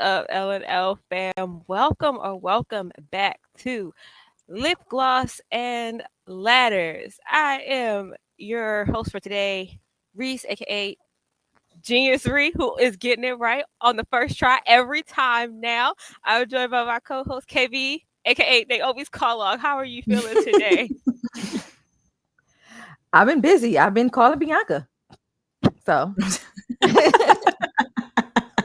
up, L&L fam? Welcome back to Lip Gloss and Ladders. I am your host for today, Reese, aka Genius Ree, who is getting it right on the first try every time now. I'm joined by my co-host KB, aka they always call on. How are you feeling today? I've been busy. I've been calling Bianca. So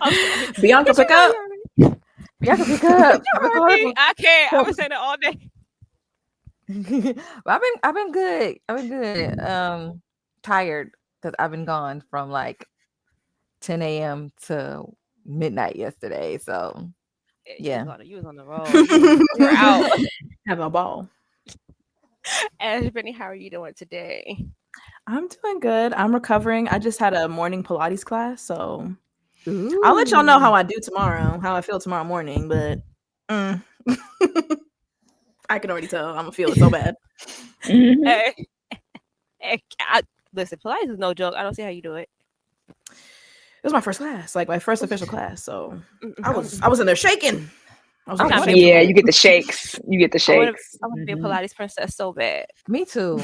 I'm sorry. Bianca, Did you pick really up. hear me? Bianca, pick Did up. you I've been hear calling me? I can't. I've been saying it all day. I've been good. I've been good. Tired because I've been gone from like 10 a.m. to midnight yesterday. So yeah. You was on the road. You were out. Have a ball. Ash Benny, how are you doing today? I'm doing good. I'm recovering. I just had a morning Pilates class, so I'll let y'all know Ooh. how I do tomorrow, how I feel tomorrow morning. But mm, I can already tell I'm gonna feel it so bad. Mhm. Hey, listen, Pilates is no joke. I don't see how you do it. It was my first class, like my first official class. So I I'm, was in there shaking. I was I'm really trying to shaking. Yeah, you get the shakes. You get the shakes. I want to be a Mhm. Pilates princess so bad. Me too.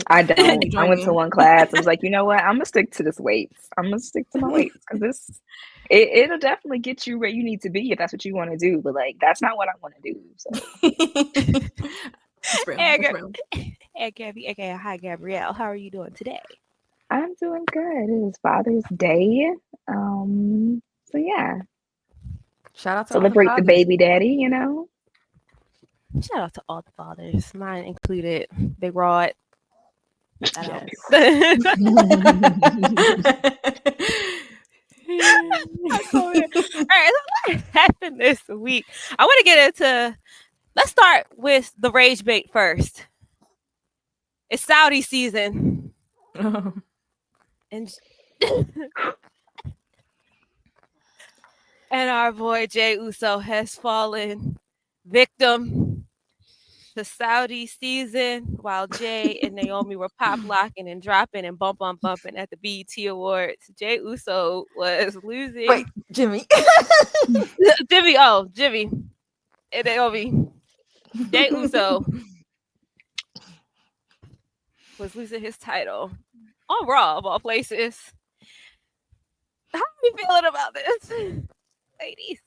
I Join don't. me, I join went to me. one class. I was like, you know what? I'm gonna stick to this weights. I'm gonna stick to my weights because it'll definitely get you where you need to be if that's what you want to do. But like, that's not what I want to do. So It's real. Hey, It's real. hey, Gabby, aka hi, Gabrielle. How are you doing today? I'm doing good. It is Father's Day. So yeah, Shout out to all the celebrate the fathers. baby daddy. You know. Shout out to all the fathers, mine included. Big Rod. Shout out. Yes. All right, so what happened this week? I want to get into. Let's start with the rage bait first. It's Saudi season, and and our boy Jey Uso has fallen victim to Saudi season while Jay and Naomi were pop locking and dropping and bumping at the BET Awards. Jey Uso was Wait, losing. Jimmy. Jimmy, and Naomi. Jey Uso was losing his title on Raw of all places. How are you feeling about this, ladies?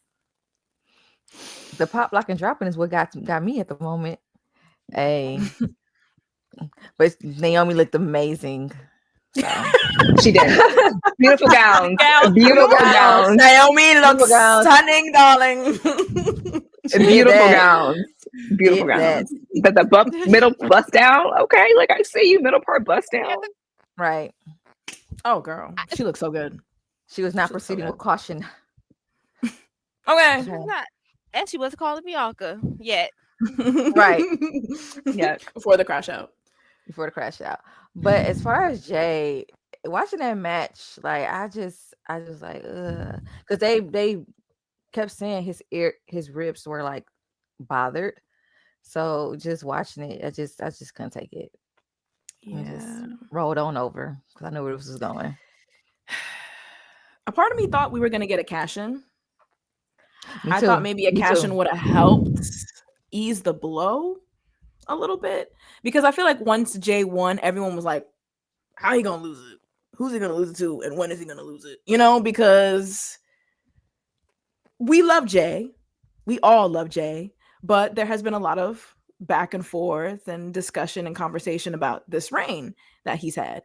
The pop lock and dropping is what got me at the moment. Hey, but Naomi looked amazing. So She did. Beautiful gowns. Gals, beautiful Beautiful gowns. gowns. Naomi looks Beautiful gowns. stunning, darling. She did Beautiful that. gowns. Beautiful Did that. gowns. But the middle bust down. Okay, like I see you, middle part bust down. Right. Oh, girl, she looks so good. She was not She looks so proceeding good. with caution. Okay. she was not, and she wasn't calling Bianca yet. Right. Yuck. Before the crash out. Before the crash out. But as far as Jay, watching that match, like I just like because they kept saying his ribs were like bothered. So just watching it, I just couldn't take it. I just Yeah. rolled on over because I knew where this was going. A part of me thought we were gonna get a cash in. Me I thought too. maybe a Me cash in too. would have helped ease the blow a little bit. Because I feel like once Jay won, everyone was like, how he gonna lose it? Who's he gonna lose it to? And when is he gonna lose it? You know, because we love Jay. We all love Jay, but there has been a lot of back and forth and discussion and conversation about this reign that he's had.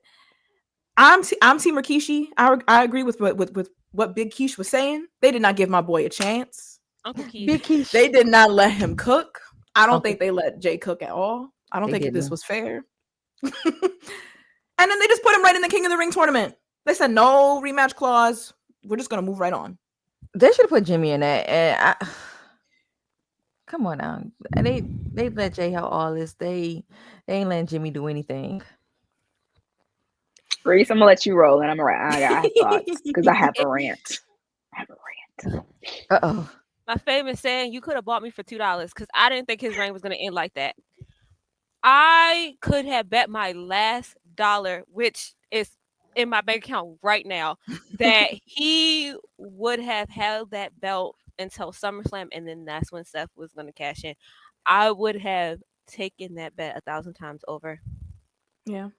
I'm Team Rikishi. I agree with what Big Keish was saying. They did not give my boy a chance. Uncle Keith. Big Keish. They did not let him cook. I don't Uncle, think they let Jay cook at all. I don't they think this didn't. was fair. And then they just put him right in the King of the Ring tournament. They said no rematch clause. We're just gonna move right on. They should have put Jimmy in that. And come on now. They let Jay have all this. They ain't letting Jimmy do anything. Reese, I'm gonna let you roll, and I have thoughts because I have a rant. I have a rant. Uh-oh. My famous saying, you could have bought me for $2 because I didn't think his reign was going to end like that. I could have bet my last dollar, which is in my bank account right now that he would have held that belt until SummerSlam, and then that's when Seth was going to cash in. I would have taken that bet 1,000 times over. Yeah,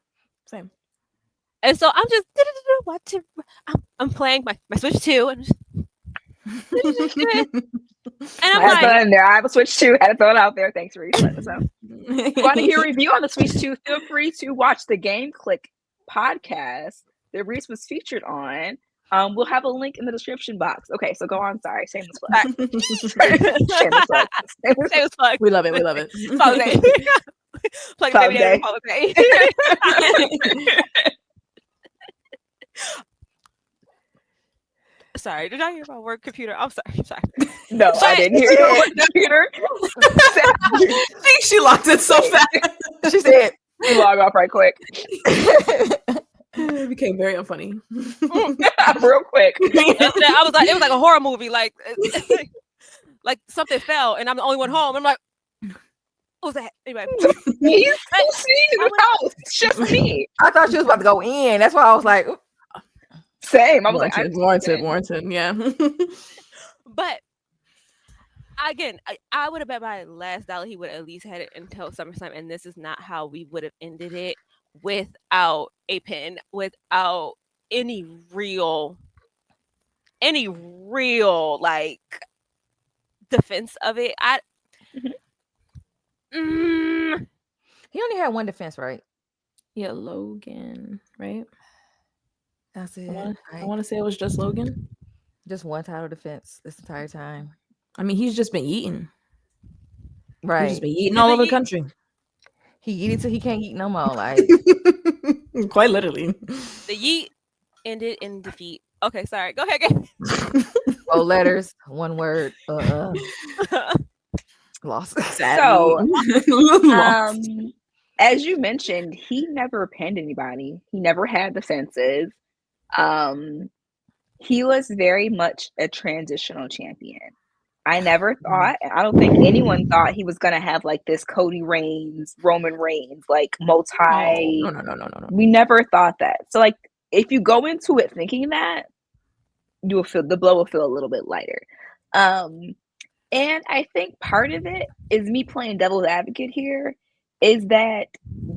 same. And so I'm just watching. I'm playing my Switch 2, and I'm Had to throw like, it in there. I have a Switch 2. Had to throw it out there. Thanks, Reese, for letting us know. If you want to hear a review on the Switch 2, feel free to watch the Game Click podcast that Reese was featured on. We'll have a link in the description box. Okay, so go on. Sorry, shameless plug. Shameless plug. Shameless it was fun. We love it. We love it. Father's Day. Plug Father's baby daddy Day. Father's Day. Sorry, did I hear my work computer? I'm sorry. I'm sorry. No, Shut I it. didn't hear it. Computer. I think she locked it so fast. She said, Log off right quick. It became very unfunny. Real quick. I was like, it was like a horror movie, like something fell, and I'm the only one home. I'm like, what was that? Anyway, He's still seeing in the house. It's just me. I thought she was about to go in. That's why I was like, "Oop." Same. I was like, Warranted. Yeah. but again, I would have bet my last dollar he would at least had it until SummerSlam, and this is not how we would have ended it without a pin, without any real like defense of it. He only had one defense, right? Yeah, Logan, right? That's it. I want to say it was just Logan. Just one title defense this entire time. I mean, he's just been eating. Right. He's just been eating all over the country. He eat it till he can't eat no more. Like quite literally. The yeet ended in defeat. Okay, sorry. Go ahead. Again. 4 letters, 1 word. Lost. So, Lost. as you mentioned, he never pinned anybody. He never had defenses. He was very much a transitional champion. I never thought, and I don't think anyone thought he was gonna have like this Cody Reigns, Roman Reigns, like multi. No. We never thought that. So like, if you go into it thinking that, you will feel the blow will feel a little bit lighter. And I think part of it is me playing devil's advocate here, is that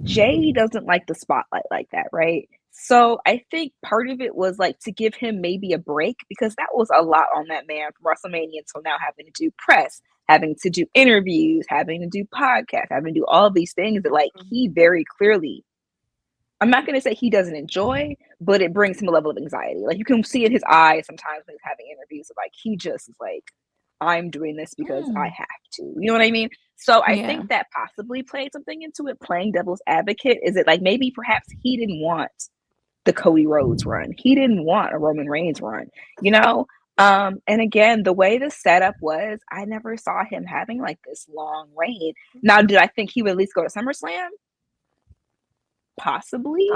Jey doesn't like the spotlight like that, right? So I think part of it was like to give him maybe a break, because that was a lot on that man from WrestleMania until now, having to do press, having to do interviews, having to do podcasts, having to do all these things that like he very clearly, I'm not going to say he doesn't enjoy, but it brings him a level of anxiety. Like you can see in his eyes sometimes when he's having interviews, like he just is like, I'm doing this because I have to. You know what I mean? So I think that possibly played something into it, playing devil's advocate. Is it like maybe perhaps he didn't want the Cody Rhodes run. He didn't want a Roman Reigns run, you know? And again, the way the setup was, I never saw him having like this long reign. Now, did I think he would at least go to SummerSlam? Possibly.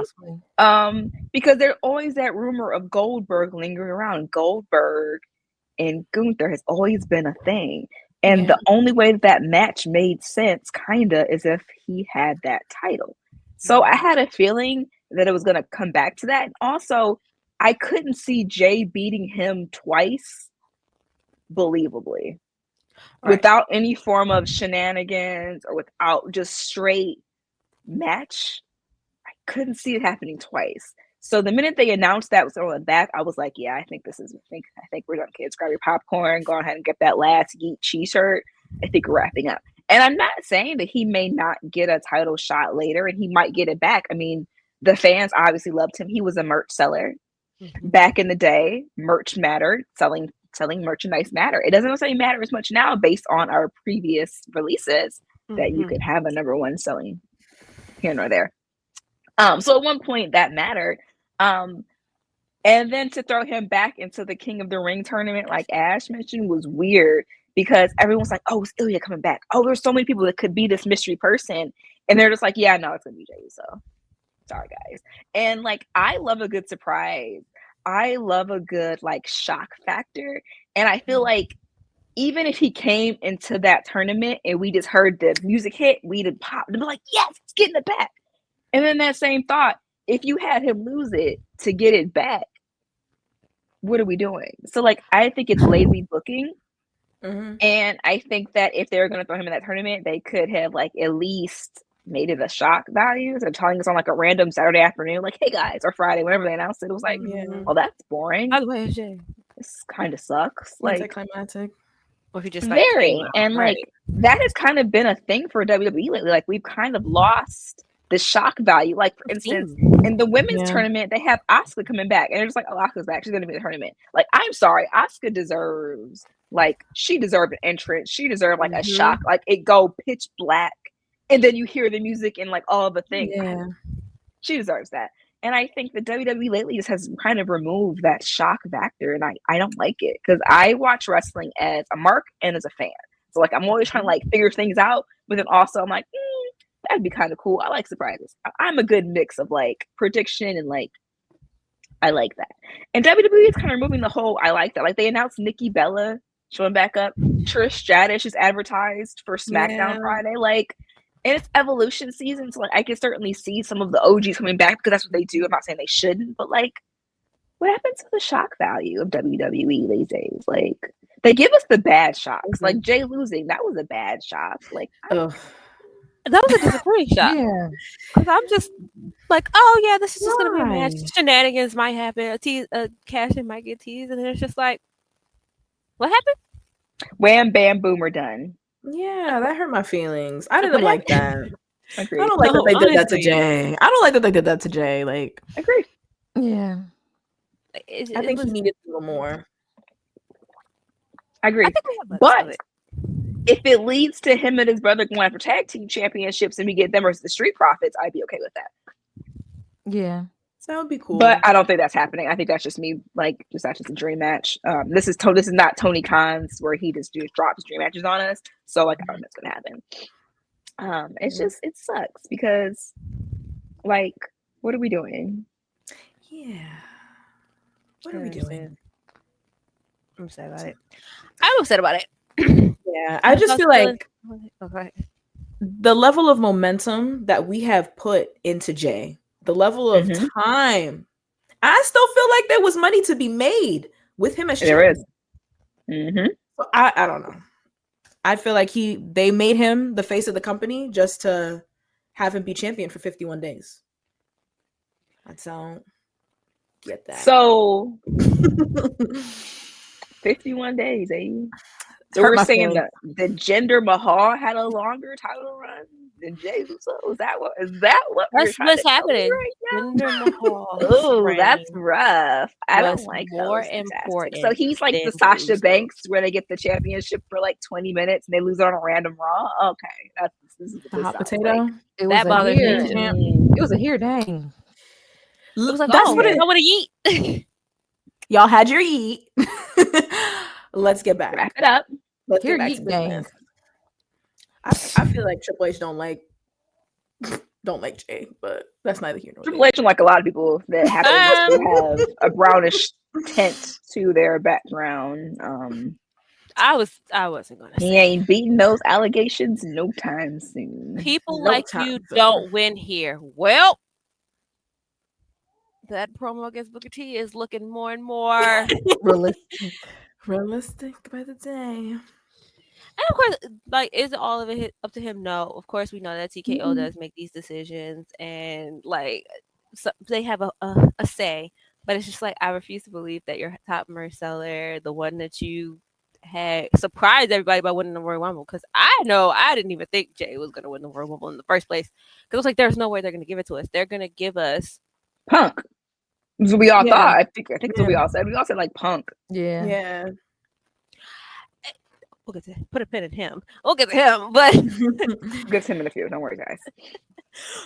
Because there's always that rumor of Goldberg lingering around. Goldberg and Gunther has always been a thing. And the only way that match made sense, kinda, is if he had that title. So I had a feeling that it was going to come back to that. And also, I couldn't see Jey beating him twice believably. Without any form of shenanigans or without just straight match. I couldn't see it happening twice. So the minute they announced that was on the back, I was like, yeah, I think we're done, kids. Grab your popcorn, go ahead and get that last Yeet t-shirt. I think we're wrapping up. And I'm not saying that he may not get a title shot later and he might get it back. I mean, the fans obviously loved him. He was a merch seller. Back in the day, merch mattered. Selling merchandise mattered. It doesn't necessarily matter as much now based on our previous releases that you could have a number one selling here nor there. So at one point that mattered. And then to throw him back into the King of the Ring tournament, like Ash mentioned, was weird because everyone's like, oh, is Ilya coming back? Oh, there's so many people that could be this mystery person. And they're just like, yeah, no, it's going to be Jey Uso. Sorry, guys. And like, I love a good surprise. I love a good like shock factor. And I feel like even if he came into that tournament and we just heard the music hit, we'd pop and be like, yes, it's getting it back. And then that same thought, if you had him lose it to get it back, what are we doing? So like I think it's lazy booking. Mm-hmm. And I think that if they were going to throw him in that tournament, they could have like at least made it a shock value. So telling us on like a random Saturday afternoon, like, hey guys, or Friday, whenever they announced it, it was like, Yeah. well, that's By boring. the way, it's Jay. This kind of sucks. Like, Anticlimactic. Or if you just like came very. out, And like right? that has kind of been a thing for WWE lately. Like we've kind of lost the shock value. Like for instance, Steam. in the women's Yeah. tournament, they have Asuka coming back, and they're just like, "Oh, Asuka's back. She's gonna be in the tournament." Like, I'm sorry, Asuka deserves she deserved an entrance. She deserved like a shock. Like it go pitch black, and then you hear the music and like all the things. Yeah. She deserves that. And I think the WWE lately just has kind of removed that shock factor, and I don't like it because I watch wrestling as a mark and as a fan. So like I'm always trying to like figure things out, but then also I'm like, that'd be kind of cool. I like surprises. I'm a good mix of like prediction and like I like that. And WWE is kind of removing the whole I like that. Like they announced Nikki Bella showing back up. Trish Stratus is advertised for SmackDown Yeah. Friday. Like, and it's evolution season, so like I can certainly see some of the OGs coming back because that's what they do. I'm not saying they shouldn't, but like, what happens to the shock value of WWE these days? Like, they give us the bad shocks. Like Jay losing, that was a bad shock. Like, Ugh. That was a disappointing shot. Yeah. Because I'm just like, oh yeah, this is just gonna be a match. Why? Shenanigans might happen. A cash in might get teased, and then it's just like, what happened? wham, bam, boom, we're done. Yeah, that hurt my feelings. I didn't What like happened? that. Agreed. I don't like No, that they did that to honestly. Jay. I don't like that they did that to Jay. Like, Agreed. Yeah. I think he needed a little more. I agree. I think we have less of But it. if it leads to him and his brother going after tag team championships and we get them versus the Street Profits, I'd be okay with that. Yeah. So that would be cool. But I don't think that's happening. I think that's just me, like, that's just a dream match. This is not Tony Khan's where he just drops dream matches on us. So like, I don't know what's gonna happen. It's just it sucks because, like, what are we doing? Yeah. What are I we doing? understand. I'm upset about it. I'm upset about it. Yeah, I just feel like Okay. the level of momentum that we have put into Jay, the level of time, I still feel like there was money to be made with him as There champion. is. So I don't know. I feel like they made him the face of the company just to have him be champion for 51 days. I don't get that. So 51 days, eh? So hurt we're my saying feelings. that the Jinder Mahal had a longer title run than Jey Uso. Is that what we're That's trying what's to tell me happening. right now? Jinder Mahal's Oh, that's reign rough. I don't was like more those statistics. important So he's like than the Jey Sasha Uso. Banks where they get the championship for like 20 minutes and they lose it on a random Raw. Okay, this is what The this hot sounds potato. like. It was That a bothers me here. too. It was a here dang. It was like, That's oh, what I it. want to eat. Y'all had your eat. Let's get back. Wrap it up. Let's Here get back yeet to dang. business. I feel like Triple H don't like Jay, but that's neither here nor Triple there. H, like a lot of people that happen to have a brownish tint to their background. I wasn't gonna He say. ain't beating those allegations no time soon. People No like time you soon. don't win here. Well, that promo against Booker T is looking more and more. Realistic. Realistic by the day. And of course, like, is all of it up to him? No. Of course, we know that TKO does make these decisions, and like, so they have a say. But it's just like, I refuse to believe that your top merch seller, the one that you had surprised everybody by winning the Royal Rumble, because I know I didn't even think Jay was going to win the Royal Rumble in the first place. Because it was like, there's no way they're going to give it to us. They're going to give us Punk. That's what we all Yeah. thought. I think that's what we all said. We all said like Punk. Yeah. Yeah. we'll get to put a pin in him. We'll get to him, but Gives him in a few. Don't worry, guys.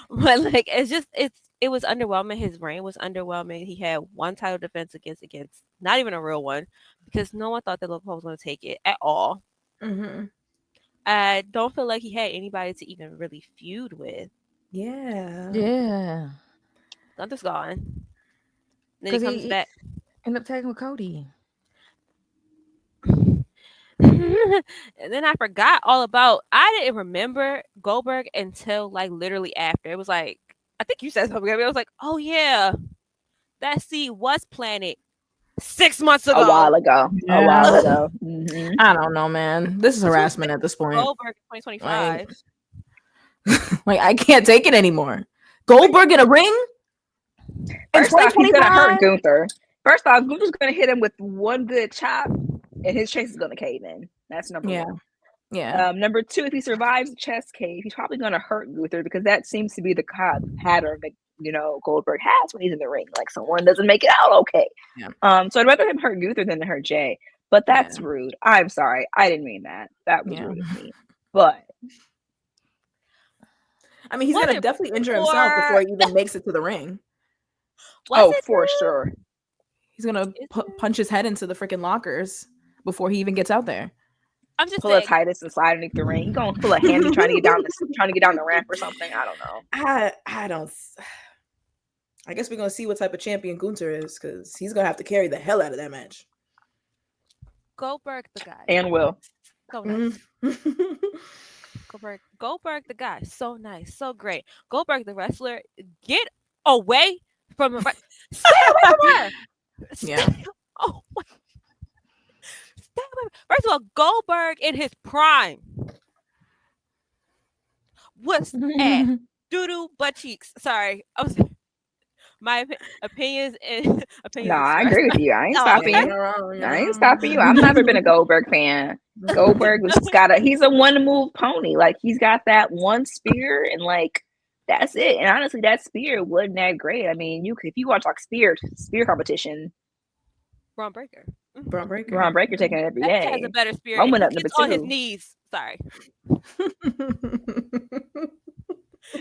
but like, it was underwhelming. His reign was underwhelming. He had one title defense against not even a real one, because no one thought that Logan Paul was going to take it at all. Mm-hmm. I don't feel like he had anybody to even really feud with. Yeah. Yeah. Gunther's gone. Then he 'Cause comes he back. ended up tagging with Cody. And then I forgot all about. I didn't remember Goldberg until like literally after. It was like I think you said something. I was like, oh yeah, that seed was planted 6 months A while ago. ago. A Yeah. while Ugh. ago. Hmm. I don't know, man. This is Who's harassment thinking at this point. Goldberg in Like, 2025? like I can't take it anymore. Goldberg in a ring in First off, he's gonna hurt 2025? Gunther. First off, Gunther's gonna hit him with one good chop, and his chase is gonna cave in. That's number Yeah, one. yeah, Number two, if he survives the chest cave, he's probably gonna hurt Gunther because that seems to be the pattern that Goldberg has when he's in the ring. Like someone doesn't make it out okay. yeah, So I'd rather him hurt Gunther than to hurt Jay. But yeah, that's rude. I'm sorry. I didn't mean that. That was yeah. rude of me. But I mean, he's Was gonna it definitely injure himself before before? he even makes it to the ring. Was it for though? sure. He's gonna Is it? punch his head into the freaking lockers before he even gets out there. I'm just Pull a saying. Titus and slide underneath the ring. You gonna pull a Hammy trying to get down the ramp or something? I don't know. I don't. I guess we're gonna see what type of champion Gunther is because he's gonna have to carry the hell out of that match. Goldberg the guy. And will. So nice. Mm. Goldberg the guy. So nice. So great. Goldberg the wrestler. Get away from the stay away from her. Yeah. Oh my. Stay away. First of all, Goldberg in his prime was ass. Doo-doo butt cheeks. Sorry. My opinions and No, opinions I expressed. agree with you. I ain't Oh, stopping okay. you. I ain't stopping you. I've never been a Goldberg fan. Goldberg was he's a one move pony. Like he's got that one spear and like that's it. And honestly, that spear wasn't that great. I mean, if you want to talk spear competition, Braun Breaker. Braun Breaker. Braun Breaker taking it every Edge has a day. better spirit. Roman And he up number gets on his 2. knees. Sorry.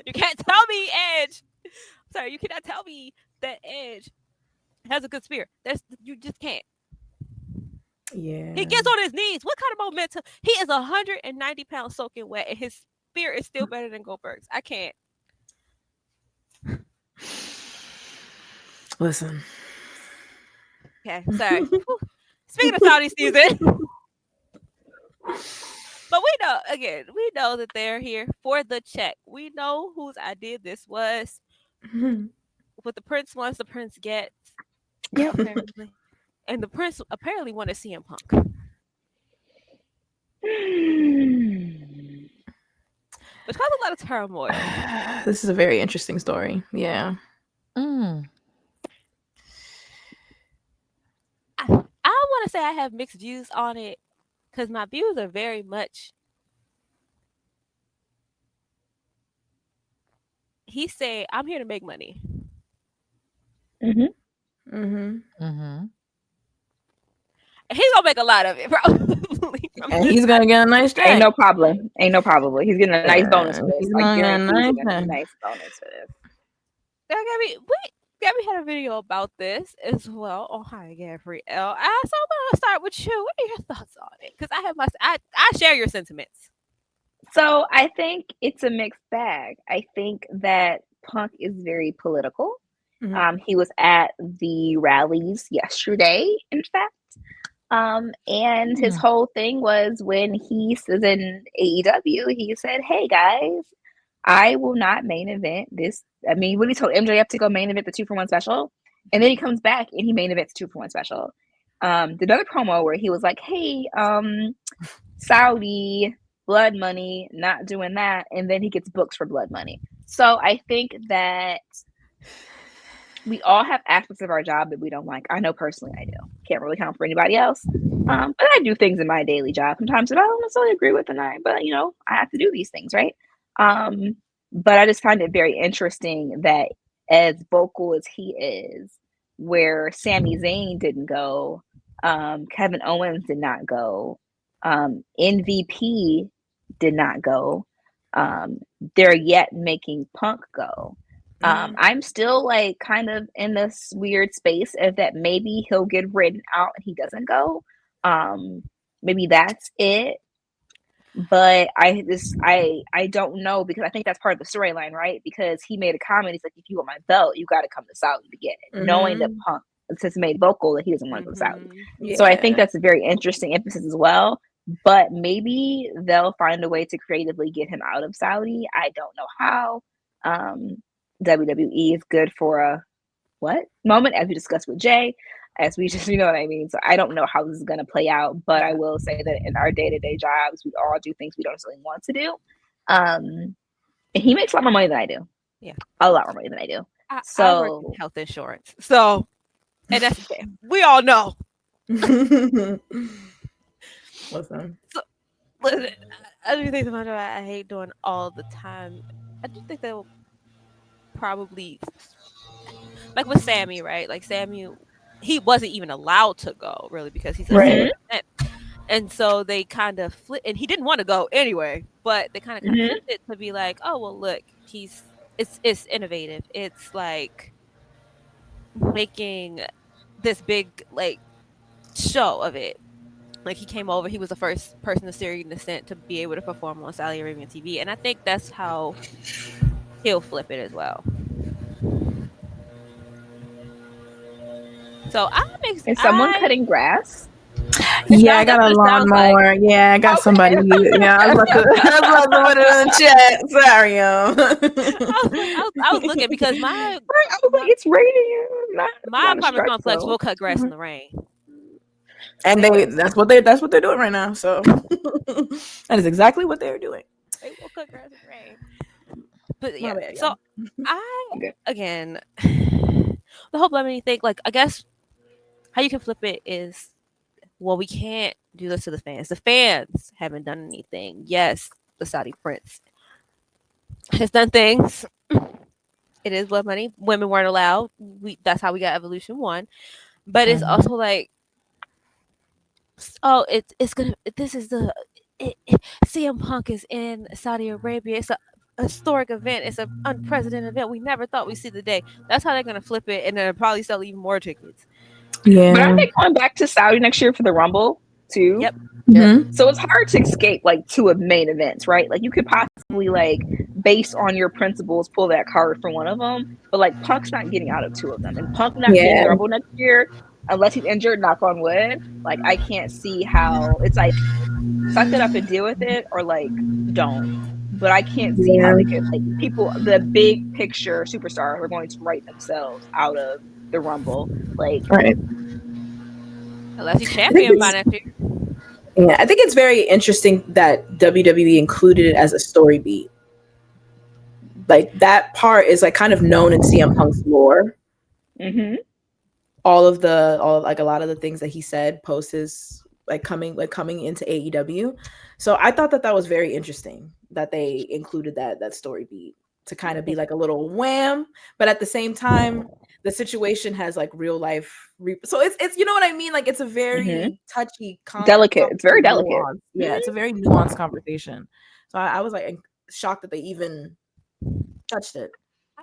You can't tell me Edge. Sorry, you cannot tell me that Edge has a good spirit. You just can't. Yeah. He gets on his knees. What kind of momentum? He is 190 pounds soaking wet, and his spirit is still better than Goldberg's. I can't. Listen. Okay, sorry. Speaking of Saudi season, but we know that they're here for the check. We know whose idea this was. What the prince wants, the prince gets. Yep. Apparently. And the prince apparently wanted CM Punk. Which caused a lot of turmoil. This is a very interesting story. Yeah. Mm. I want to say I have mixed views on it because my views are very much. He said, "I'm here to make money." Mm-hmm. Mm-hmm. Mm-hmm. And he's gonna make a lot of it, probably. And he's gonna get a nice check. Ain't no problem. He's getting a nice bonus for this. He's Like gonna get a guaranteed nice a check. nice bonus for this. Gabby had a video about this as well. Oh, hi, Gabrielle. So I'm gonna start with you. What are your thoughts on it? Because I share your sentiments. So I think it's a mixed bag. I think that Punk is very political. Mhm. He was at the rallies yesterday, in fact. And his whole thing was when he was in AEW, he said, "Hey guys, I will not main event this." I mean, when he told MJF to go main event the 2-for-1 special, and then he comes back and he main events 2-for-1 special. The other promo where he was like, "Hey, Saudi blood money, not doing that," and then he gets booked for blood money. So I think that we all have aspects of our job that we don't like. I know personally I do. Can't really count for anybody else. But I do things in my daily job sometimes that I don't necessarily agree with, but I have to do these things, right? But I just find it very interesting that as vocal as he is, where Sami Zayn didn't go, Kevin Owens did not go, MVP did not go, they're yet making Punk go. I'm still like kind of in this weird space of that maybe he'll get written out and he doesn't go. Maybe that's it. But I don't know because I think that's part of the storyline, right? Because he made a comment. He's like, "If you want my belt, you got to come to Saudi to get it," knowing that Punk has made vocal that he doesn't want to go to Saudi. Yeah. So I think that's a very interesting emphasis as well. But maybe they'll find a way to creatively get him out of Saudi. I don't know how. WWE is good for a what moment, as we discussed with Jay, as we just, you know what I mean? So I don't know how this is going to play out, but I will say that in our day to day jobs, we all do things we don't necessarily want to do. And he makes a lot more money than I do. Yeah. A lot more money than I do. I work in So, health insurance. So, and that's we all know. Listen. So, listen, I do think about it. I hate doing all the time. I do think that will probably, like with Sammy, right? Like Sammy, he wasn't even allowed to go really because he's a Right. 6%. And so they kind of flip, and he didn't want to go anyway, but they kind of flipped it to be like, oh well, look, it's innovative. It's like making this big like show of it. Like he came over, he was the first person of Syrian descent to be able to perform on Saudi Arabian TV, and I think that's how he'll flip it as well. So is someone cutting grass? Yeah, I got a lawnmower. Yeah, I got somebody. Yeah, I was about to put it in the chat. Sorry, I was looking because I was like, it's raining. My apartment complex will cut grass in the rain. And that's what they're doing right now. So that is exactly what they're doing. They will cut grass in the rain. But yeah, bad, so again, the whole blaming thing, like I guess how you can flip it is, well, we can't do this to the fans. The fans haven't done anything. Yes, the Saudi prince has done things. It is blood money. Women weren't allowed. That's how we got Evolution 1. But it's also like, oh, it's gonna. This is CM Punk is in Saudi Arabia. It's a historic event. It's an unprecedented event. We never thought we'd see the day. That's how they're gonna flip it, and then probably sell even more tickets. Yeah. But aren't they going back to Saudi next year for the Rumble too? Yep. Mm-hmm. So it's hard to escape like two of main events, right? Like you could possibly like based on your principles pull that card for one of them, but like Punk's not getting out of two of them, and Punk not being the Rumble next year unless he's injured. Knock on wood. Like I can't see how it's like suck it up and deal with it, or like don't. But I can't see how they could like people the big picture superstars are going to write themselves out of the Rumble, like right. Unless he's champion by next year. Yeah, I think it's very interesting that WWE included it as a story beat. Like that part is like kind of known in CM Punk's lore. Mm-hmm. All of like a lot of the things that he said post his coming into AEW. So I thought that was very interesting that they included that story beat to kind of be like a little wham, but at the same time the situation has like real life so it's you know what I mean, like it's a very touchy delicate, it's very delicate nuanced. Yeah, it's a very nuanced conversation. So I was like shocked that they even touched it.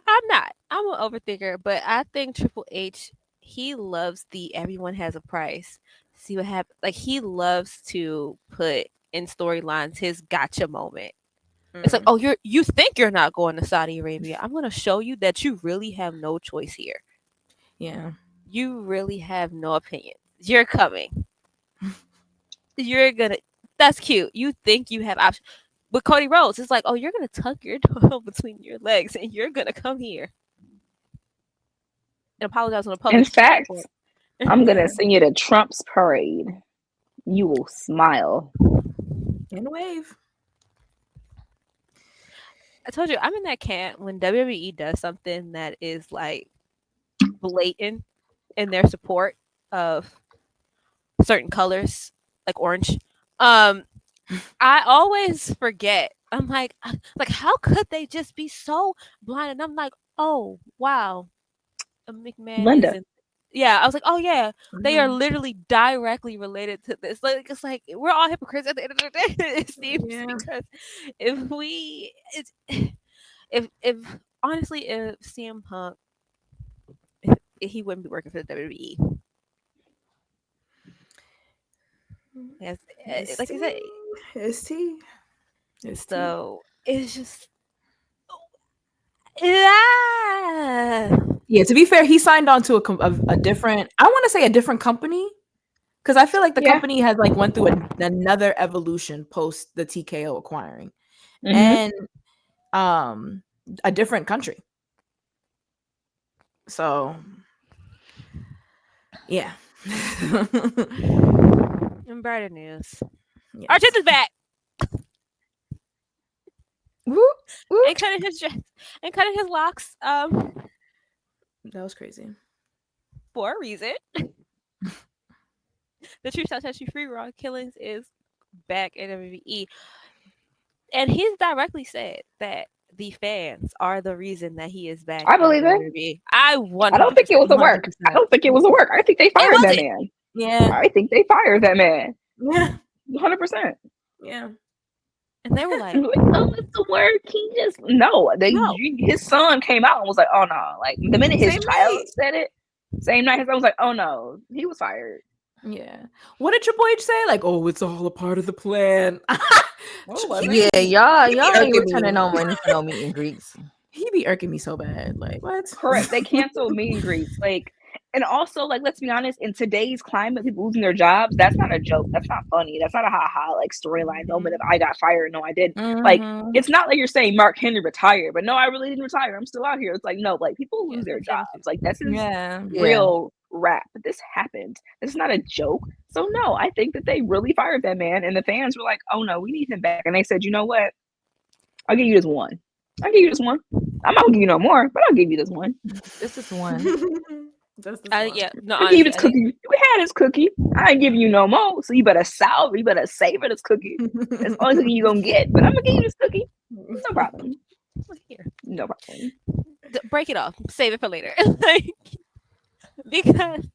I'm an overthinker, but I think Triple H, he loves the everyone has a price. See what happens. Like he loves to put in storylines his gotcha moment. It's like, oh, you think you're not going to Saudi Arabia. I'm going to show you that you really have no choice here. Yeah. You really have no opinion. You're coming. You're going to, that's cute. You think you have options. With Cody Rhodes, it's like, oh, you're going to tuck your toe between your legs and you're going to come here and apologize on a public. In fact, I'm going to send you to Trump's parade. You will smile. And wave. I told you, I'm in that camp when WWE does something that is like blatant in their support of certain colors, like orange. I always forget. I'm like, how could they just be so blind? And I'm like, oh wow, a McMahon Linda. isn't. Yeah, I was like, oh yeah, they are literally directly related to this. Like it's like we're all hypocrites at the end of the day. It seems because if honestly, if CM Punk, he wouldn't be working for the WWE. Yes, like you said, it's T. So it's just, yeah. To be fair, he signed on to a different. I want to say a different company, because I feel like the company has like went through another evolution post the TKO acquiring, and a different country. So yeah. In brighter news, Yes. Artist is back Whoop, whoop. and cutting his dress and cutting his locks. That was crazy. For a reason. The Truth Shall Set You Free Raw Killings is back in WWE, and he's directly said that the fans are the reason that he is back I in believe it. WWE. I I don't think it 100% was a work. I 100%. don't think it was a work. I think they it fired that wasn't. man. Yeah. I think they fired that man. Yeah. 100%. Yeah. And they were like, Oh, it's a work. He just no. No. His son came out and was like, "Oh no!" Like the minute his Same child night. said it, same night his son was like, "Oh no!" He was fired. Yeah. What did Triple H say? Like, oh, it's all a part of the plan. Oh, He Yeah, be- y'all he be ain't irking returning me. no money for no meet and greets. He be irking me so bad. Like, what? correct. They canceled meet and greets. Like, and also, like, let's be honest. In today's climate, people losing their jobs. That's not a joke. That's not funny. That's not a ha ha like storyline moment of I got fired. No, I didn't. Like, Mhm. it's not like you're saying Mark Henry retired, but no, I really didn't retire. I'm still out here. It's like no, like people lose their jobs. Like that's his Yeah. real rap. But this happened. This is not a joke. So no, I think that they really fired that man, and the fans were like, "Oh no, we need him back." And they said, "You know what? I'll give you this one. I'll give you this one. I'm not gonna give you no more, but I'll give you this one. This is one. Just this one. Yeah, no, I'll give you honestly, this cookie. We had this cookie. I ain't giving you no more. So you better salve. You better savor this cookie. That's the only cookie you gonna get. But I'm gonna give you this cookie. No problem. here, No problem. break it off, save it for later. Like, because,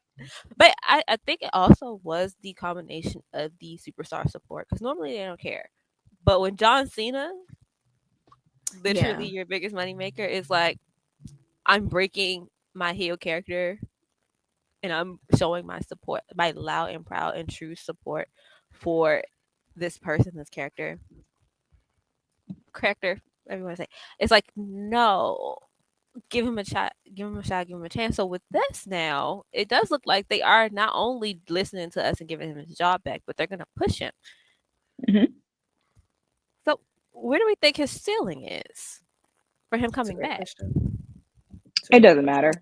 but I think it also was the combination of the superstar support because normally they don't care, but when John Cena, literally your biggest moneymaker, is like, I'm breaking my heel character and I'm showing my support, my loud and proud and true support for this person, this character, everyone say, it's like, no, give him a shot, give him a shot, give him a chance. So with this now, it does look like they are not only listening to us and giving him his job back, but they're gonna push him. Mhm. So where do we think his ceiling is for him coming back? It doesn't matter.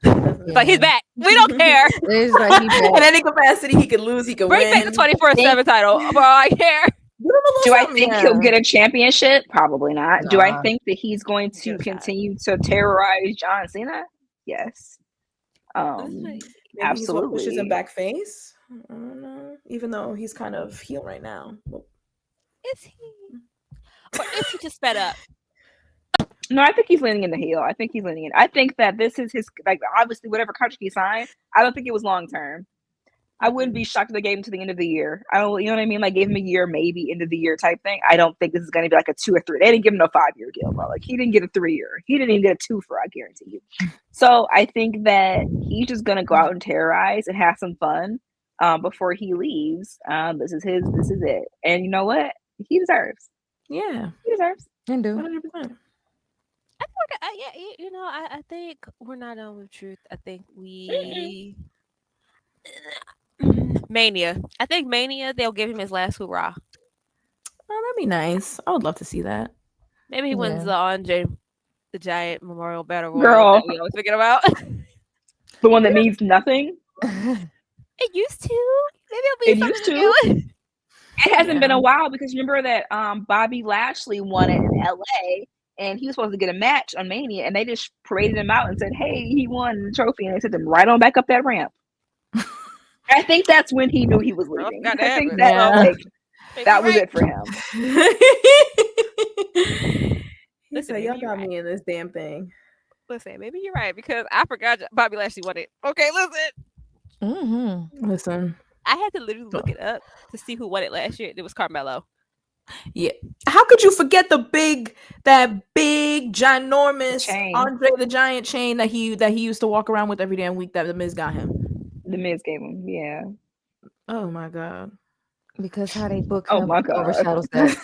It's like he's back. We don't care. It's like he In back. any capacity, he could lose. He could Bring win. back the 24/7 title. Bro, I care. Give him a little Do I something, think yeah. he'll get a championship? Probably not. Do I Nah. think that he's going Give to it a shot. continue to terrorize John Cena? Yes. Maybe he's what pushes him Absolutely. back face. I don't know. Even though he's kind of heel right now. Well, Is he? Or is he just fed up? No, I think he's leaning in the heel. I think he's leaning in. I think that this is his, like, obviously whatever contract he signed. I don't think it was long term. I wouldn't be shocked if they gave him to the end of the year. I don't, you know what I mean? Like, gave him a year, maybe end of the year type thing. I don't think this is going to be like a 2 or 3. They didn't give him no 5-year deal, bro. Like, he didn't get a 3-year. He didn't even get a 2 for, I guarantee you. So I think that he's just going to go out and terrorize and have some fun before he leaves. This is it. And you know what? He deserves. yeah, He deserves. Can do. 100%. I think we're not done with truth. I think we Mania. I think Mania. They'll give him his last hoorah. Oh, that'd be nice. I would love to see that. Maybe he wins Yeah. the Andre the Giant Memorial Battle Royal Girl. that we always thinking about. The one that means nothing. It used to. Maybe it'll be It used something to. new. It hasn't been Yeah. a while because remember that Bobby Lashley won it in LA and he was supposed to get a match on Mania and they just paraded him out and said, "Hey, he won the trophy," and they sent him right on back up that ramp. I think that's when he knew he was Well, leaving. got to I think happen. that Yeah. like Maybe that you're was right. it for him. He Listen, said, "Y'all maybe you're got right. me in this damn thing." Listen, maybe you're right because I forgot Bobby Lashley won it. Okay, listen. Mm-hmm. Listen, I had to literally look it up to see who won it last year. It was Carmelo. yeah. How could you forget that big, ginormous Chain. Andre the Giant chain that he used to walk around with every damn week that the Miz got him? The Miz gave him, yeah. Oh my god. Because how they book Oh him my God. overshadows that.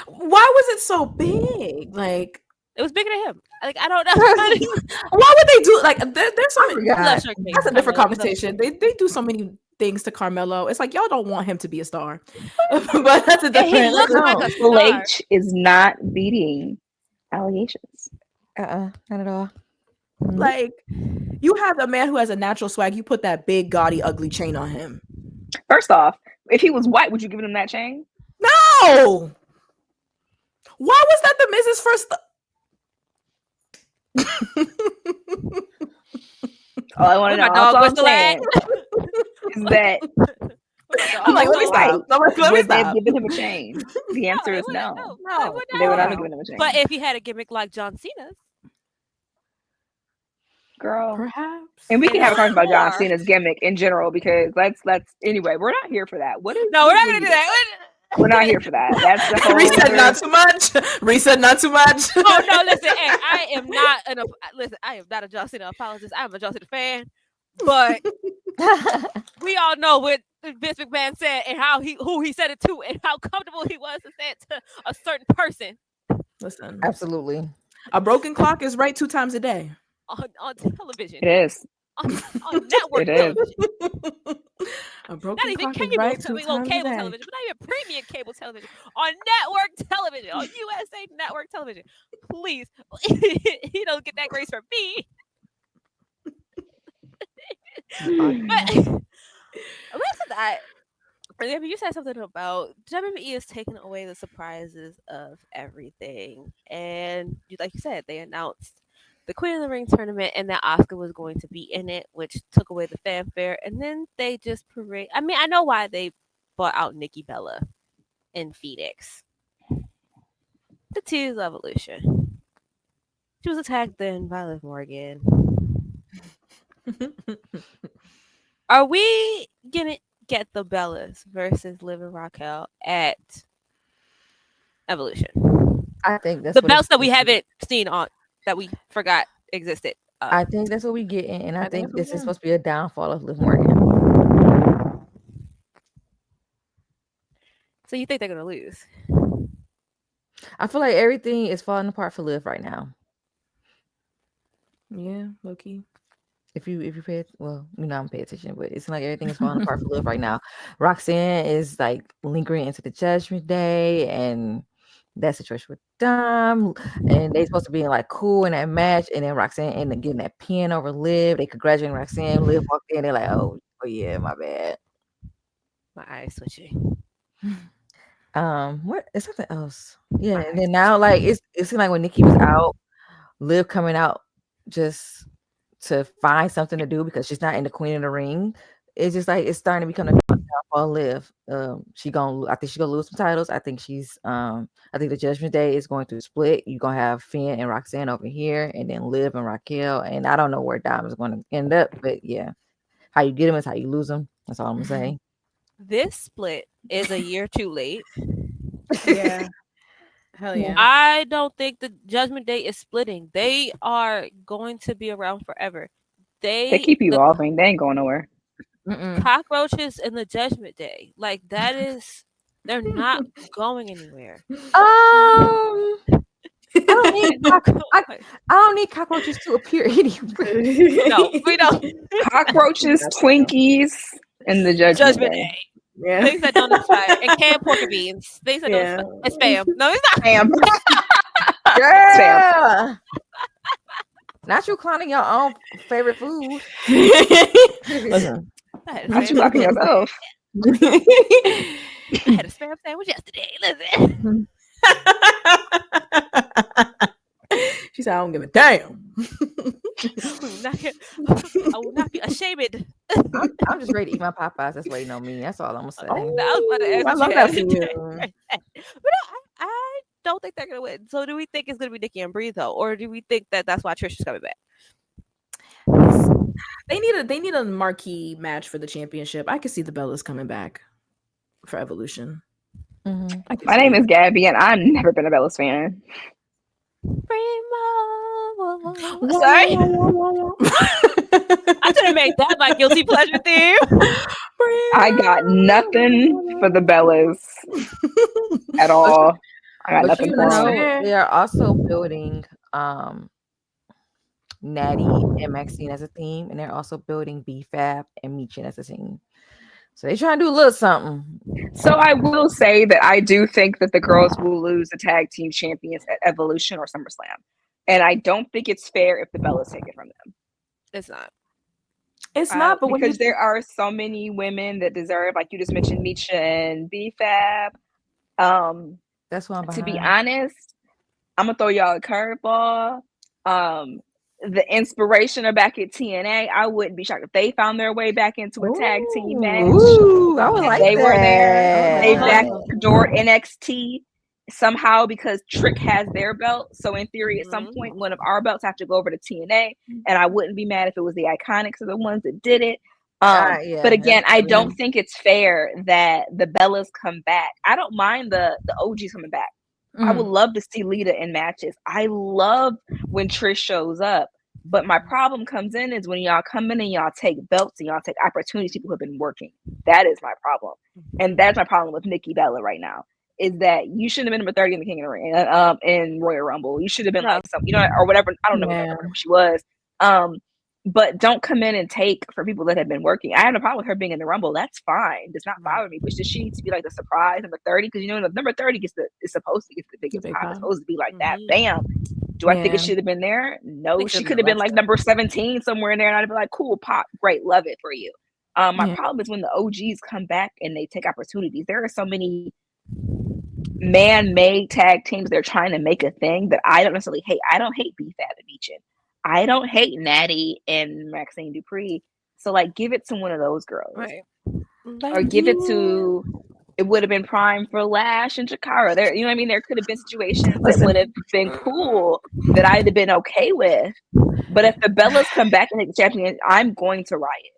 Why was it so big? Like, It was bigger than him. Like, I don't know. why would they do like there's so I many forgot. Love Showcase, that's a different Carmelo. conversation. They do so many things to Carmelo. It's like y'all don't want him to be a star. But that's a And he different looks like a Triple star. H is not beating allegations. Not at all. Like, you have a man who has a natural swag. You put that big, gaudy, ugly chain on him. First off, if he was white, would you give him that chain? No. Why was that the Miz's first? All I want Where to my know, that's dog all I'm whistle at? saying, is that I'm like, he let me was stop. white, Let me would they have stop. given him a chain? The No, answer they is wouldn't. no. No, they No, would They would not. not have no. given him a chain. But if he had a gimmick like John Cena's, Girl. Perhaps. And we and can have a conversation about John more. Cena's gimmick in general because let's anyway, we're not here for that. What is No, we're not what gonna do do you look that. like? We're not here for that. That's the whole Reset, other. not too much. Reset, not too much. Oh no, listen, hey, I am not listen, I am not a John Cena apologist. I'm a John Cena fan. But we all know what Vince McMahon said and who he said it to and how comfortable he was to say it to a certain person Listen, Absolutely. a broken clock is right 2 times a day. on television. It is. On network It is. television. A Not broken even clock is cable, right 2 well, times a cable day. television, but not even premium cable television. On network television, on USA network television. Please, he don't get that grace from me. But back to that. I mean, you said something about WWE is taking away the surprises of everything, and like you said, they announced the Queen of the Ring tournament and that Oscar was going to be in it, which took away the fanfare, and then they just parade. I mean, I know why they bought out Nikki Bella in Phoenix. The Tears of Evolution. She was attacked then by Liv Morgan. Are we gonna get the Bellas versus Liv and Raquel at Evolution? I think that's The what it's belts that we supposed to be. haven't seen on that we forgot existed. I think that's what we getting, and I I think think that's what this we is getting. supposed to be a downfall of Liv Morgan. So you think they're gonna lose? I feel like everything is falling apart for Liv right now. Yeah, low key. If you pay well, I'm paying attention, but it's like everything is falling apart for Liv right now. Roxanne is like lingering into the Judgment Day and that situation with Dom, and they supposed to be like cool in that match, and then Roxanne ended up getting that pin over Liv. They congratulating Roxanne. Liv walked in, they're like, oh yeah, my bad. My eyes switching. What is something else? Yeah, My and eyes then now like it seemed like when Nikki was out, Liv coming out just to find something to do because she's not in the Queen of the Ring. It's just like it's starting to become a downfall. Liv. I think she's gonna lose some titles. I think the Judgment Day is going to split. You're gonna have Finn and Roxanne over here, and then Liv and Raquel. And I don't know where Dom is going to end up, but yeah, how you get them is how you lose them. That's all I'm gonna say. This split is a year too late. Yeah. Hell yeah. I don't think the Judgment Day is splitting. They are going to be around forever. They keep The evolving. They ain't going nowhere. Mm-mm. cockroaches and the Judgment Day, like that is, they're not going anywhere. I don't need They're not I going. don't need cockroaches to appear anywhere. No, we don't. Cockroaches, That's true. Twinkies, and the Judgment Judgment Day. Day. Yeah. Things that don't expire. And canned pork and beans. Things that don't Yeah. expire. It's spam. No, it's not. Spam. Spam. Yeah. Not you cloning your own favorite food. Listen. I had a Not you spam locking sandwich. yourself. I had a spam sandwich yesterday. Listen. She said, I don't give a damn. I will not be ashamed. I'm just ready to eat my Popeyes. That's waiting on me. That's all I'm gonna say. I was about to ask I what love you that had for to you. say. But no, I don't think they're gonna win. So do we think it's gonna be Nikki and Brie though, or do we think that that's why Trish is coming back? They need a marquee match for the championship. I could see the Bellas coming back for Evolution. Mhm. I could My see name it. is Gabby, and I've never been a Bellas fan. Sorry, I should have made that my guilty pleasure theme. I got nothing for the Bellas at all. I got But nothing you for That's them. know, fair. they are also building Natty and Maxine as a team, and they're also building BFAB and Meechin as a team. So they trying to do a little something. So I will say that I do think that the girls will lose the tag team champions at Evolution or SummerSlam. And I don't think it's fair if the Bellas take it from them. It's not. It's not, but when because there are so many women that deserve, like you just mentioned, Misha and BFAB. That's what I'm To be behind. honest, I'm gonna throw y'all a curveball. The inspiration are back at TNA. I wouldn't be shocked if they found their way back into a tag team match. Ooh, I would If like they were there. They that. backdoored NXT somehow because Trick has their belt. So in theory, at some point, one of our belts have to go over to TNA, and I wouldn't be mad if it was the Iconics are the ones that did it. Yeah, but again, I absolutely. don't think it's fair that the Bellas come back. I don't mind the OGs coming back. I would love to see Lita in matches. I love when Trish shows up. But my problem comes in is when y'all come in and y'all take belts and y'all take opportunities people who have been working. That is my problem. And that's my problem with Nikki Bella right now. Is that you shouldn't have been number 30 in the King of the Ring in Royal Rumble. You should have been like some, or whatever. I don't know whatever she was. But don't come in and take for people that have been working. I have no problem with her being in the Rumble. That's fine. Does not bother me. But does she need to be like the surprise number 30? Because number 30 is supposed to get the biggest pop. It's supposed to be like that. Bam. Do I think it should have been there? No, she could have been like number 17 somewhere in there, and I'd be like, cool, pop, great, love it for you. My problem is when the OGs come back and they take opportunities. There are so many man-made tag teams they're trying to make a thing that I don't necessarily hate. I don't hate BFAB and Meechin. I don't hate Natty and Maxine Dupree. So like, give it to one of those girls, Right. or give it to. It would have been prime for Lash and Chikara. There, you know what I mean? There could have been situations that would have been cool that I'd have been okay with. But if the Bellas come back and take the champion, I'm going to riot.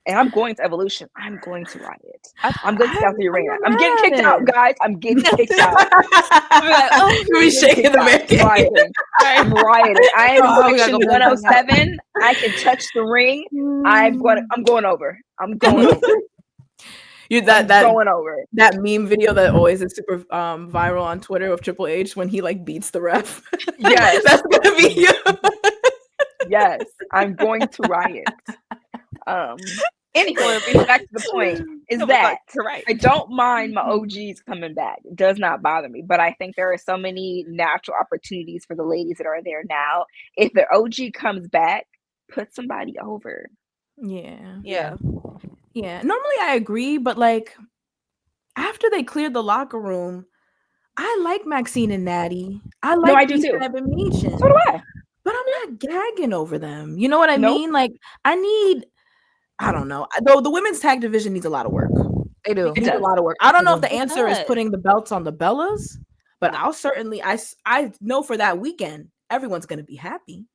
And I'm going to Evolution. I'm going to riot. I'm going to South Arena. I'm getting kicked out, guys. I'm getting kicked out. We're shaking the man. Rioting. I'm rioting. I am section 107. I can touch the ring. I'm going over. I'm going over. Going over that meme video that always is super viral on Twitter of Triple H when he like beats the ref. Yes, that's gonna be you. Yes, I'm going to riot. Anyway, back to the point is that I don't mind my OGs coming back. It does not bother me, but I think there are so many natural opportunities for the ladies that are there now. If the OG comes back, put somebody over. Yeah. Normally I agree, but like after they cleared the locker room, I like Maxine and Natty. I like I do too. So do I. But I'm not gagging over them. You know what I mean? Like I don't know. Though the women's tag division needs a lot of work. They do. It needs a lot of work. I don't know if the answer is putting the belts on the Bellas, but I'll certainly I know for that weekend everyone's gonna be happy.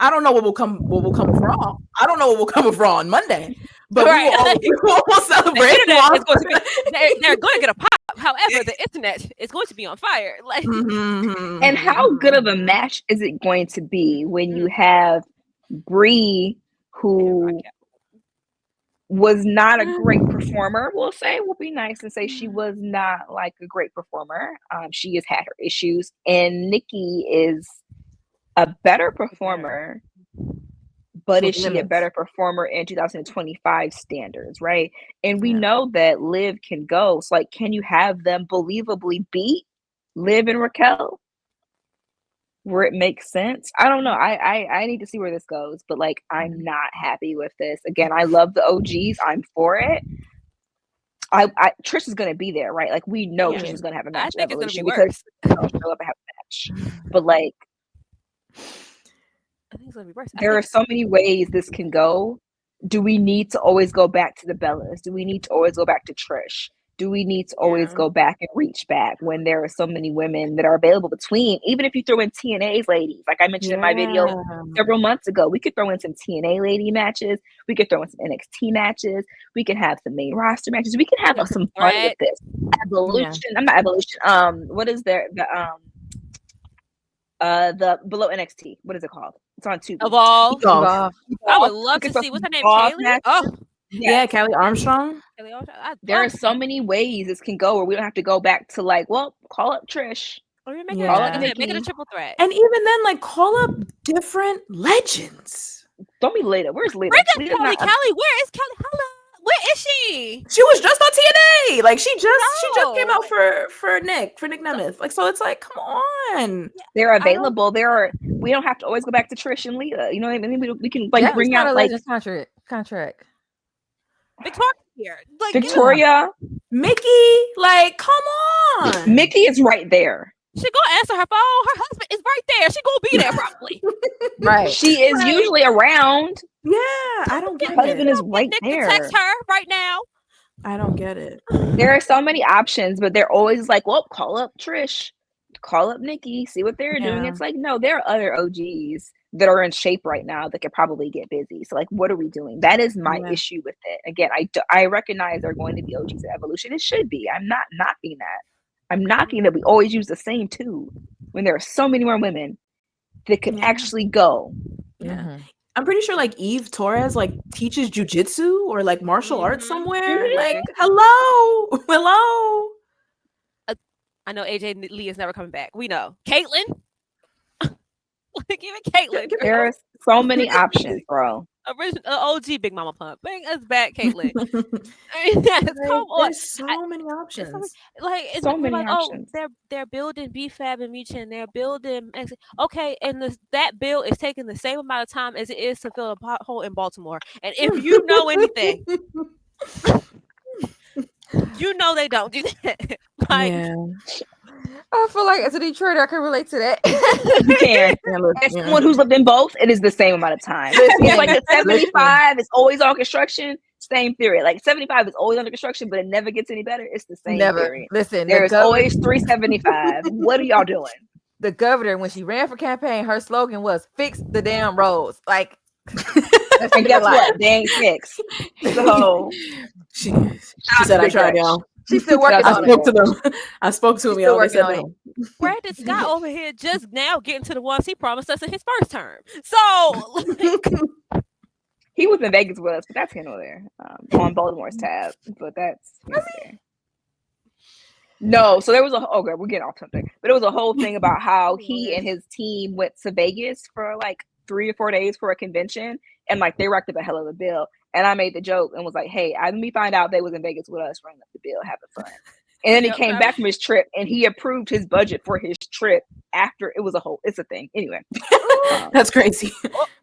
I don't know what will come with Raw. I don't know what will come with Raw on Monday. But we will celebrate. They're going to get a pop. However, the internet is going to be on fire. Like, and how good of a match is it going to be when you have Brie, who was not a great performer? We'll be nice and say she was not like a great performer. She has had her issues, and Nikki is a better performer. But is she a better performer in 2025 standards, right? And we know that Liv can go. So, like, can you have them believably beat Liv and Raquel where it makes sense? I don't know. I need to see where this goes. But, like, I'm not happy with this. Again, I love the OGs. I'm for it. Trish is going to be there, right? Like, we know Trish is going to have a match. I think it's going to be worse. Because show up and have a match. But, like, I think it's gonna be worse. There are so many ways this can go. Do we need to always go back to the Bellas? Do we need to always go back to Trish? Do we need to always go back and reach back when there are so many women that are available between? Even if you throw in TNA's ladies, like I mentioned in my video several months ago, we could throw in some TNA lady matches. We could throw in some NXT matches. We can have some main roster matches. We can have some fun with this. Evolution. I'm not Evolution. What is there? The below NXT. What is it called? It's on Tubi. Evolve. I would love to see what's her name. Kaylee? Oh, yeah, Kelly Armstrong. There are so many ways this can go where we don't have to go back to like, well, call up Trish. Or make it a triple threat. And even then, like, call up different legends. Don't be Lita. Where's Lita? Bring up Kelly. Kelly, where is Kelly? Hello. Where is she? She was just on TNA. Like she just came out for Nick Nemeth. Like, so it's like, come on. They're available. There are we don't have to always go back to Trish and Leah. You know what I mean? We can like Yeah, bring it's not out a like Legends contract. Victoria here. Like, Victoria. Mickey, like, come on. Mickey is right there. She gonna answer her phone. Her husband is right there. She gonna be there probably. Right. She is usually around. Yeah, I don't Her get husband it. is right Nick to there. text her right now. I don't get it. There are so many options, but they're always like, well, call up Trish, call up Nikki, see what they're doing. Yeah. It's like, no, there are other OGs that are in shape right now that could probably get busy. So, like, what are we doing? That is my Yeah. issue with it. Again, I recognize there are going to be OGs at Evolution. It should be. I'm not knocking that. I'm knocking that we always use the same two when there are so many more women that could actually go. Yeah. Mhm. I'm pretty sure like Eve Torres like teaches jujitsu or like martial arts somewhere. Mhm. Like, hello. I know AJ Lee is never coming back. We know. Caitlyn. Like, even Caitlyn. Give me- There are so many options, bro. Original OG Big Mama Pump. Bring us back, Caitlyn. I mean, yes, come on. There's so many options. Like, it's So they're many like, options. oh, they're building BFAB and Michin. They're building okay, and that bill is taking the same amount of time as it is to fill a pothole in Baltimore. And if you know anything, you know they don't do that. Like, Yeah. I feel like as a Detroiter, I can relate to that. You can. As someone who's lived in both, it is the same amount of time. It's like the 75 is always on construction. Same theory. Like 75 is always under construction, but it never gets any better. It's the same Never. theory. Listen, There's always 375. What are y'all doing? The governor, when she ran for campaign, her slogan was "Fix the damn roads." Like, And guess what? They ain't fixed. So She said I tried, y'all. she's still working I on spoke it. to them. I spoke to She's him, still y'all. They working said on no. Brandon Scott over here just now getting to the ones he promised us in his first term. So, like, he was in Vegas with us, but that's here nor there. On Baltimore's tab, but that's here nor there. No, so there was okay, we're getting off something, but it was a whole thing about how he and his team went to Vegas for like 3 or 4 days for a convention, and like they racked up a hell of a bill. And I made the joke and was like, "Hey, let me find out they was in Vegas with us, running up the bill, having fun." And then he came back from his trip, and he approved his budget for his trip after it was it's a thing. Anyway, That's crazy.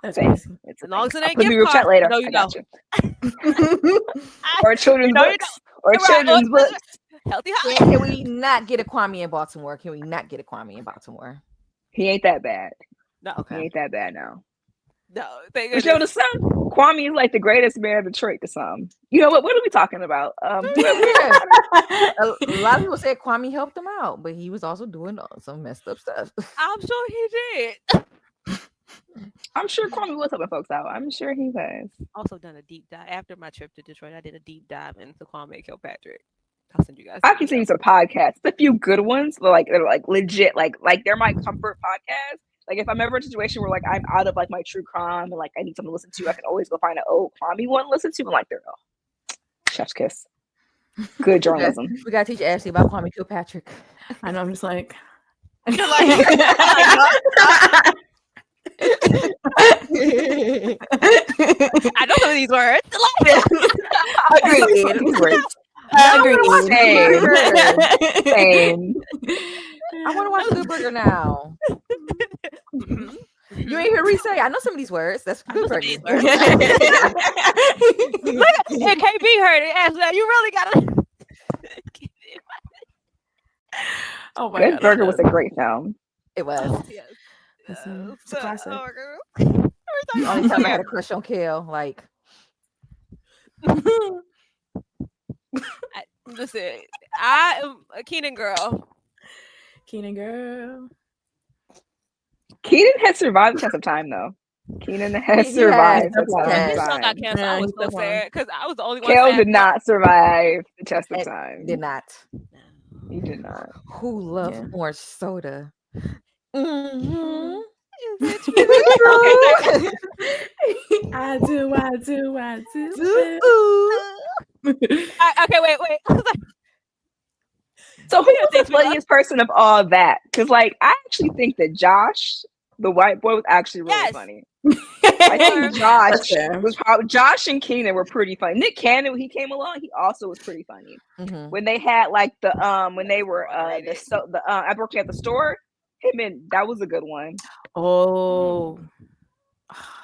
That's crazy. It's as long as it I'll ain't put the gift group chat cards, later. no, you I know. got you. Or children's books. Or Right, children's books. Healthy Can, high. can we not get a Kwame in Baltimore? Can we not get a Kwame in Baltimore? He ain't that bad. No, He Okay. ain't that bad now. no. Thank But you know, to goodness. some, Kwame is like the greatest man of Detroit to some. You know what? What are we talking about? Yeah. A lot of people said Kwame helped him out, but he was also doing some messed up stuff. I'm sure he did. I'm sure Kwame was helping folks out. I'm sure he was. Also done a deep dive after my trip to Detroit. I did a deep dive into Kwame Kilpatrick. I'll send you guys. I can send you some podcasts. A few good ones, but like they're like legit, like they're my comfort podcast. Like if I'm ever in a situation where like I'm out of like my true crime and like I need something to listen to, I can always go find an old Kwame one to listen to, and like they're chef's kiss. Good journalism. We gotta teach Ashley about Kwame Kilpatrick. I know. I'm just like, You're like, I know some of these words. agreed. Same. I want to watch Good Burger now. You ain't hear Reese say, I know some of these words. That's Good Burger. And KB heard it. Ashley, you really gotta. Oh my Good god, Burger was a great film. It was. Yes. It's a classic. The only time I had a crush on Kale, like Listen, I am a Keenan girl. Keenan girl. Keenan has survived the test of time, though. Keenan has He survived has. the test Yes. This of show got time. canceled. Yeah, I was he's so the sad because I was the only one. Kale sad. did not survive the test of It time. did not. He did not. Who loves Yeah. orange soda? Mm-hmm. Okay, I do. okay, wait. So who was the Thanks, we love- funniest person of all that? Because like I actually think that Josh, the white boy, was actually really Yes. funny. I think That's fair. Josh and Keenan were pretty funny. Nick Cannon, when he came along, he also was pretty funny. Mm-hmm. When they had like the when they were I worked at the store Him and that was a good one. Oh,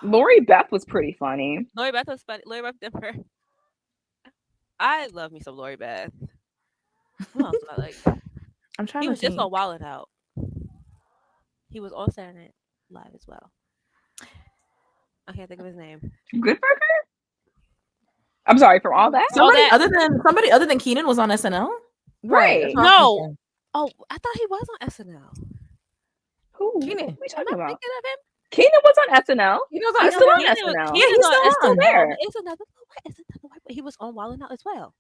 Lori Beth was pretty funny. Lori Beth was funny. Lori Beth Denver. I love me some Lori Beth. Who else do I like? I'm trying He to was just think. on Wild 'N Out. He was on Saturday Night Live as well. I can't think of his name. Good Burger? I'm sorry, from all that? So that Somebody other than Keenan was on SNL. Right. That's Right. what I'm no. thinking. Oh, I thought he was on SNL. Who? Keenan. What are we Am talking I about? thinking of him? Keenan was on SNL. He knows I I He's know still know on Keenan was, SNL. Keenan's he's on still SNL. on. there. It's another what is another white, but he was on Wild 'N Out as well.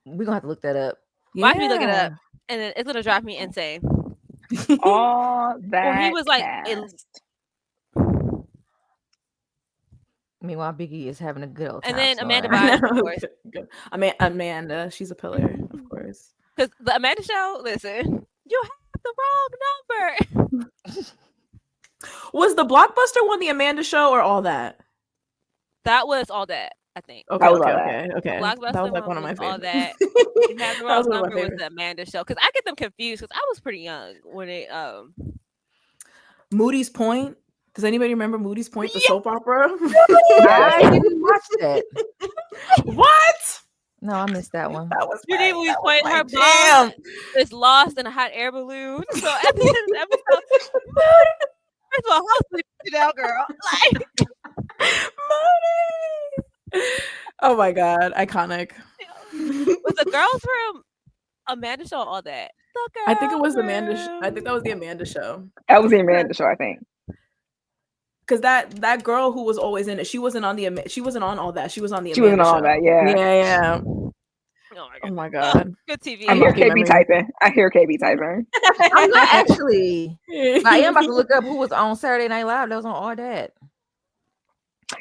We're gonna have to look that up. Watch me look it up, and then it's gonna drive me insane. All that Or he was like cast. Meanwhile, Biggie is having a good old time. And then Amanda snoring. Bynes, of course. Good. Amanda, she's a pillar, of course. Because the Amanda Show, listen, you have the wrong number. Was the Blockbuster one the Amanda Show or all that? That was all that, I think. Okay, I was okay, all okay, okay. Blockbuster That was like one one of my was all favorites. that. You have the That wrong was one of my number was favorites. the Amanda Show. Because I get them confused because I was pretty young when it Moody's Point. Does anybody remember Moody's Point, the soap opera? I didn't watch that. What? No, I missed that one. That was You my, need when we that was played my her jam. mom is lost in a hot air balloon. So at the end of the episode, Moody, first of all, how sleep you now, girl? Like, Moody. Oh my god, iconic. was the girls from Amanda Show all that? The girls I think it was Amanda. room. I think that was the Amanda Show. That was the Amanda Show, I think. Because that girl who was always in it, she wasn't on all that. She was on the She wasn't Amanda on all Show. that, yeah. Yeah. Oh my god. Oh my god. Good TV. I hear lucky KB memory. typing. I hear KB typing. I'm not actually. I am about to look up who was on Saturday Night Live. That was on all that.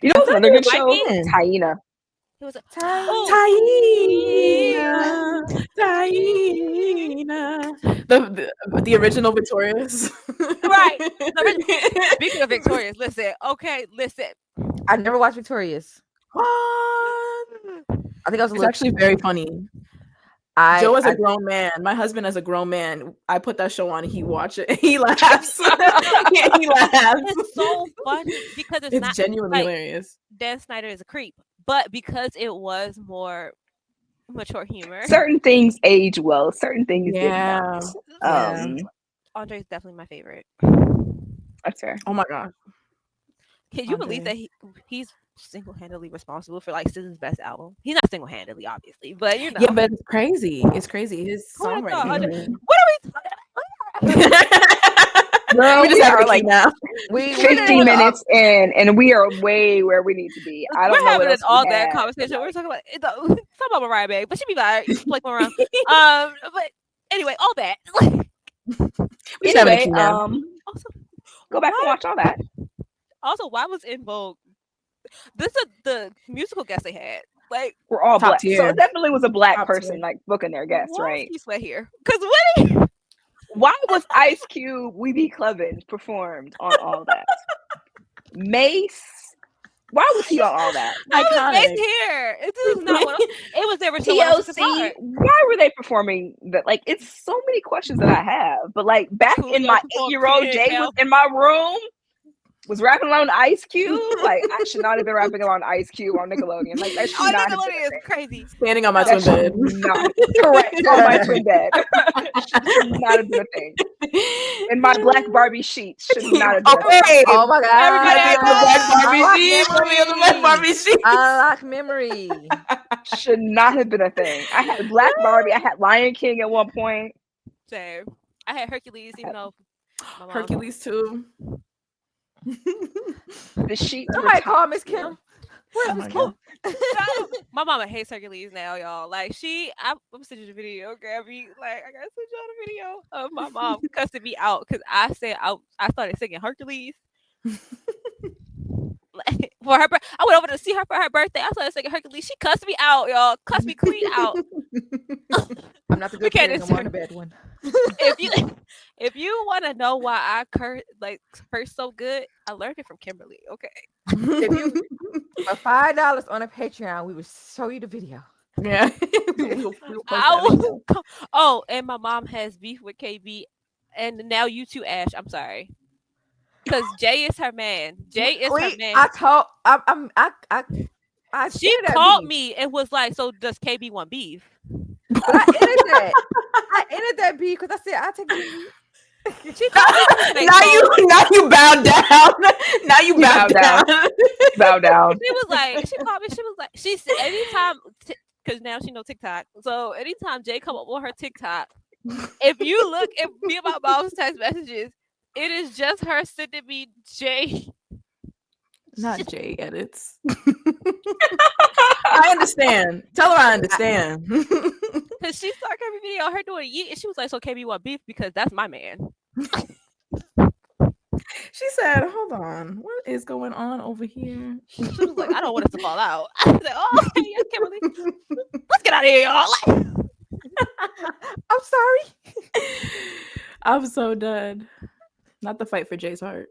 You know what's another good might show? be. Taina. It was a Taina. The original Victorious. Right. Speaking of Victorious, listen. I never watched Victorious. What? I think I was a It's little. actually very funny. Joe as a grown man, my husband as a grown man, I put that show on and he watch it. He laughs. He laughs. It's so funny because it's not genuinely like, hilarious. Dan Snyder is a creep, but because it was more mature humor. Certain things age well. Certain things did not. Yeah. Andre's definitely my favorite. That's fair. Oh my god. Can you believe that he's single-handedly responsible for like SZA's best album? He's not single-handedly, obviously, but you know. Yeah, but it's crazy. It's crazy. His songwriting. What are we talking about? Girl, we just have like now. We 50 minutes in, and we are way where we need to be. I don't We're know having what else all we that had. conversation. We're talking about talking about Mariah Bay, but she be like like around. But anyway, all that. We just have Anyway, it now. Also, go back and watch all that. also, why was In Vogue? This is the musical guest they had. Like, We're all Top black, so tier. it definitely was a black Top person tier. like booking their guests, why right? is Sweat here? Because what? Why was Ice Cube, We Be Clubbin' performed on all that? Mace, why was he on all that? Why was Iconic. Mace here? This is not what it was. There was no one else's TLC, part. why were they performing that? Like, it's so many questions that I have. But like back Coolio in my performed 8-year-old Kid day Kel. was in my room, was rapping along Ice Cube. Like, I should not have been rapping along Ice Cube on Nickelodeon. Like, that should Oh, not have been Nickelodeon a is thing. crazy. Standing on my That twin bed. should not correct on my twin bed. Should not have been a thing. And my black Barbie sheets should not have been a thing. Okay. Oh my god! Everybody Put me on the black Barbie Unlock sheet. Put me on the black Barbie sheet. Unlock memory. Should not have been a thing. I had Black Barbie. I had Lion King at one point. Same. I had Hercules, even though my mom. Hercules too. The sheets were Somebody top call Miss tier. Kim. Oh my God. My mama hates Hercules now, y'all. Like I'm sending you the video, Gabby. Like I gotta send y'all the video of my mom cussing me out because I said I started singing Hercules. Like, for her, I went over to see her for her birthday. I started singing Hercules. She cussed me out, y'all. Cussed me clean out. I'm not the good can't parent. I'm on the bad one. If you want to know why I curse so good, I learned it from Kimberly. Okay. If you for $5 on a Patreon, we will show you the video. Yeah. Oh, and my mom has beef with KB and now you too, Ash. I'm sorry, because Jay is her man. Jay is her We, man. I told, I She said that called beef, me and was like, "So does KB want beef?" but I ended that. I ended that beef because I said I take the heat. She called me. She was like, now "So." you bow down. Now you You bow bow down. down. Bow down. She was like, she called me. She was like, she said anytime, because now she know TikTok. So anytime Jay come up on her TikTok, if you look at me and my mom's text messages, it is just her sending me Jay. Not Jay edits. I understand. Tell her I understand. Because she started every video on her doing yeet, and she was like, "So KB want beef because that's my man." She said, "Hold on, what is going on over here?" She was like, "I don't want us to fall out." I was like, "Oh, okay, yeah, Kimberly, let's get out of here, y'all." I'm sorry. I'm so done. Not the fight for Jay's heart.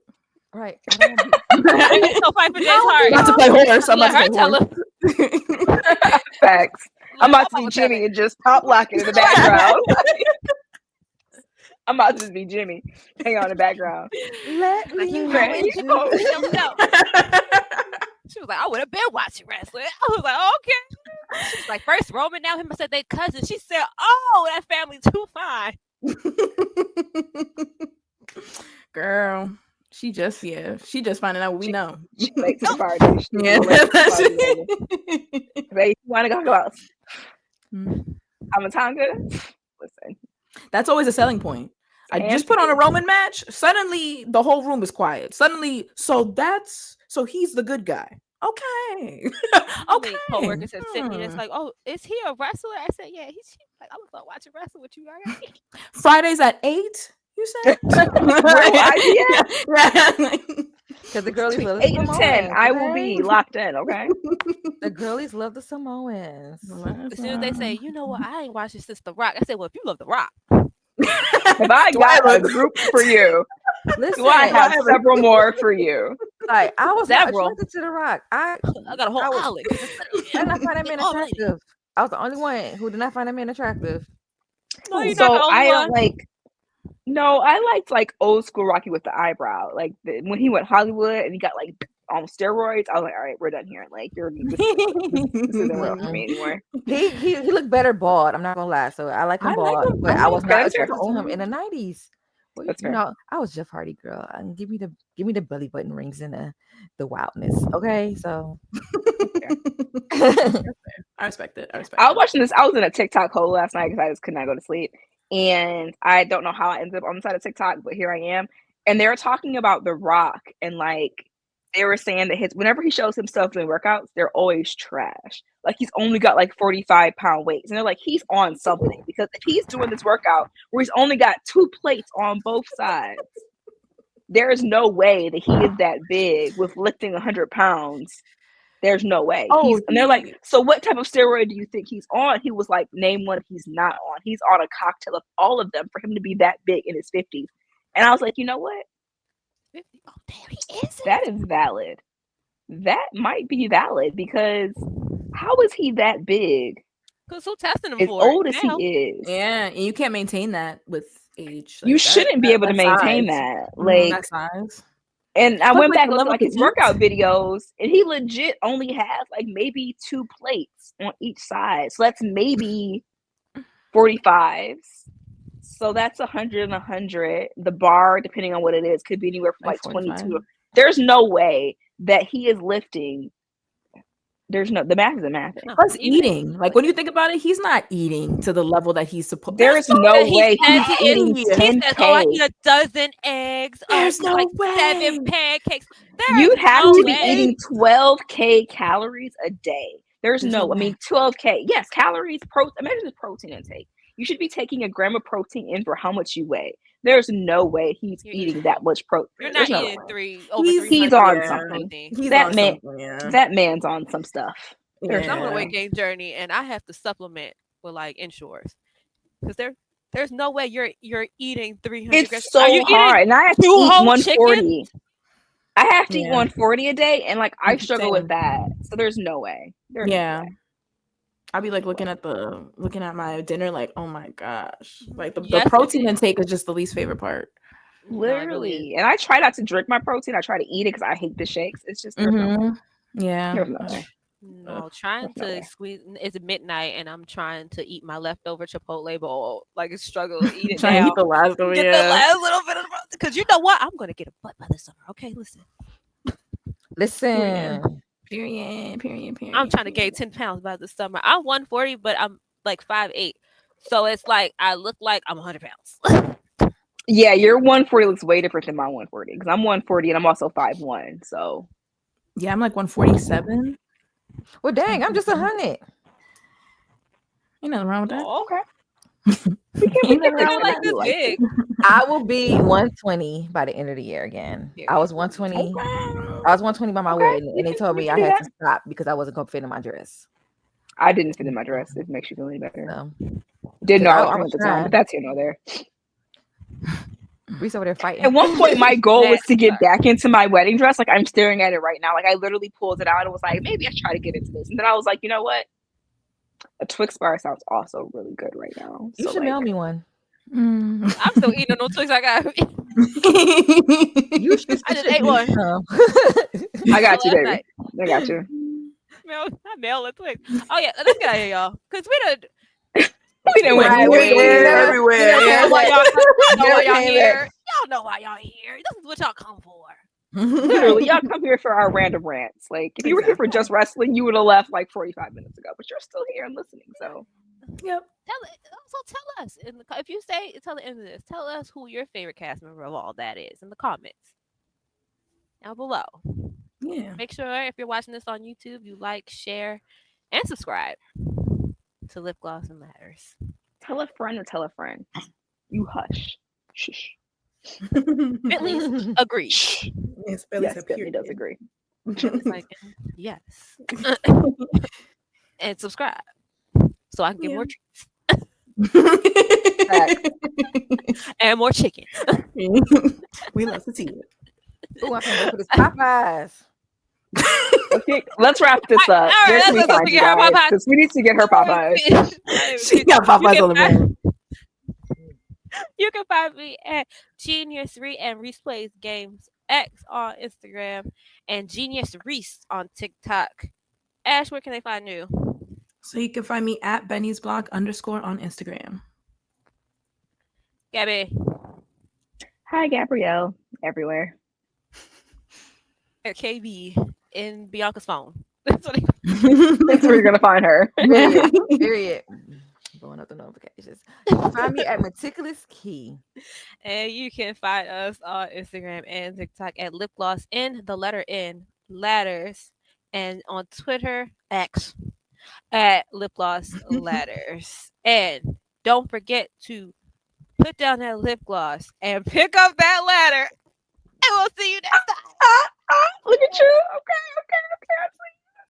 Right. I don't want to be. There is no fight for Jay's I'm heart. about to play horse. I'm Let about her to tell play him. horse. Facts. I'm Let about to her be tell Jimmy it. and just pop locking in the background. I'm about to just be Jimmy. Hang on in the background. Let Like he me probably introduce introducing you. himself. She was like, "I would have been watching wrestling." I was like, "Okay." She was like, "First Roman, now him." I said they cousins. She said, "Oh, that family too fine." Girl, she just finding out what we know. She late to the party. She Yeah. late to the party, baby. Babe, you want to go out? Mm. I'm a Tonga. Listen. That's always a selling point. I just put on a Roman match. Suddenly, the whole room is quiet. Suddenly, so he's the good guy. Okay, okay. Co-workers had sent me. And it's like, "Oh, is he a wrestler?" I said, "Yeah, he's like, I was like watching wrestling with you." Right? Fridays at 8. You said Where will I be at? yeah. Because the girlies Between love the 8 and 10, Samoans. I will Okay? be locked in, okay? The girlies love the Samoans. As soon as they say, "You know what? I ain't watching since The Rock," I said, "Well, if you love The Rock, Have I Do I got a look- group for you? Listen, Do I have I look- several more for you? like I was not Several. attracted to The Rock. I got a whole I was island." I did not find that man Oh, lady. attractive. I was the only one who did not find that man attractive. No, you're not the So only I don't one. like. No, I liked like old school Rocky with the eyebrow. Like when he went Hollywood and he got like on steroids, I was like, all right, we're done here. Like this isn't working for me anymore. He looked better bald. I'm not gonna lie. So I like him I like bald, him. but I I like was Okay, not that's fair. attracted to him in the '90s. Well, That's you fair. know, I was Jeff Hardy girl. And give me the belly button rings and the wildness. Okay, so I respect it. I was watching this. I was in a TikTok hole last night because I just could not go to sleep, and I don't know how I ended up on the side of TikTok, but here I am. And they were talking about The Rock, and like they were saying that whenever he shows himself doing workouts, they're always trash. Like he's only got like 45-pound weights, and they're like he's on something because if he's doing this workout where he's only got 2 plates on both sides, there is no way that he is that big with lifting 100 pounds. There's no way. And they're like, so what type of steroid do you think he's on? He was like, name one he's not on. He's on a cocktail of all of them for him to be that big in his 50s. And I was like, you know what? 50. Oh, damn, he is. That is valid. That might be valid because how is he that big? Because who testing him As for old it as now? he is. Yeah, and you can't maintain that with age. You shouldn't be able to maintain size. that. That Like, size. and I Plus, went like, back the and looked at level like his to eat. workout videos, and he legit only has like maybe 2 plates on each side. So that's maybe 45s. So that's 100 and 100. The bar, depending on what it is, could be anywhere from like 22. There's no way that he is lifting. The math isn't math. Plus eating. Like when you think about it, he's not eating to the level that he's supposed. There's no way He he's eating He says, "Oh, I eat 10K. a dozen eggs. There's no like way. 7 pancakes." You There's have no to be way. eating 12K calories a day. There's no, I mean, 12K. Yes, calories, imagine the protein intake. You should be taking a gram of protein in for how much you weigh. There's no way he's eating that much protein. You're not no eating way. over He's 300 on of something. protein. He's That on man, something, yeah. that man's on some stuff. I'm on a Yeah. weight gain journey, and I have to supplement with like insurance because there's no way you're eating 300 grams. It's Are you so hard, and I have to 2 eat whole 140. chickens? I have to eat Yeah. 140 a day, and like I struggle Same. with that. So there's no way. There's no Yeah. way. I'll be like looking at my dinner like, oh my gosh. Like the Yes, it protein is. intake is just the least favorite part. No, it really is. Literally. And I try not to drink my protein. I try to eat it because I hate the shakes. It's just there's no way. Mm-hmm. Yeah. There's no way. No, There's trying no to way. squeeze. It's midnight, and I'm trying to eat my leftover Chipotle bowl. Like a struggle to eat it Trying to down. eat the last of it. Get the Yeah. last little bit of because you know what? I'm gonna get a butt by the summer. Okay, listen. Period. Listen, Period. Period. I'm Period. trying to gain 10 pounds by the summer. I'm 140, but I'm like 5'8". So it's like I look like I'm 100 pounds. Yeah, your 140 looks way different than my 140 because I'm 140 and I'm also 5'1". So Yeah, I'm like 147. well, dang, I'm just 100. Ain't nothing wrong with that. oh, okay. We can Ain't nothing You're wrong not with like that. this like big. I will be 120 by the end of the year again. I Period. was 120. okay. I was 120 by my Okay. wedding, and they told We me can I do had that. to stop because I wasn't gonna fit in my dress. I didn't fit in my dress. If it makes you feel any better. So, Didn't because know I was I pregnant was at the time, but trying. that's here nor there. Reese over there At fighting. one point, my goal was That to get part. back into my wedding dress. Like I'm staring at it right now. Like I literally pulled it out and was like, maybe I should try to get into this. And then I was like, you know what? A Twix bar sounds also really good right now. You So should like, mail me one. Mm. I'm still eating on those Twix I got. You should I just ship ate me one some. I got you, last baby. night. I got you. I mail a Twix. Oh yeah, let's get out of here, y'all. Cause we done. We done went Right, We way. never, we everywhere. never Y'all know came Yes. why back. y'all. Y'all know why Never y'all came here. back. Y'all know why y'all here. This is what y'all come for. Literally, y'all come here for our random rants. Like, if you were here for Exactly. just wrestling, you would have left like 45 minutes ago. But you're still here and listening. So Yep. Tell it. Also tell us in the if you say tell the end of this. Tell us who your favorite cast member of all that is in the comments down below. Yeah. Make sure if you're watching this on YouTube, you like, share, and subscribe to Lip Gloss and Ladders. tell a friend or tell a friend. You hush. Shh. Bentley's agrees. Shh. Yes, Billy Yes, said Bentley does period. agree. Bentley's like yes, and subscribe so I can get Yeah. more treats Facts. and more chicken. We love to see it. Ooh, I can't wait for this Popeyes. Okay, let's wrap this up. All Where right, can we let's find you get her guys? Popeyes. Because we need to get her Popeyes. She got Popeyes on the brain. You can find me at Genius Reese and Reese Plays Games X on Instagram and Genius Reese on TikTok. Ash, where can they find you? So you can find me at Benny's blog _ on Instagram. Gabby. Hi, Gabrielle. Everywhere. At KB in Bianca's phone. That's what That's where you're gonna find her. Period. Period. Blowing up the notifications. You can find me at Meticulous Key. And you can find us on Instagram and TikTok at lip gloss in the letter N ladders and on Twitter X at lip gloss ladders. And don't forget to put down that lip gloss and pick up that ladder.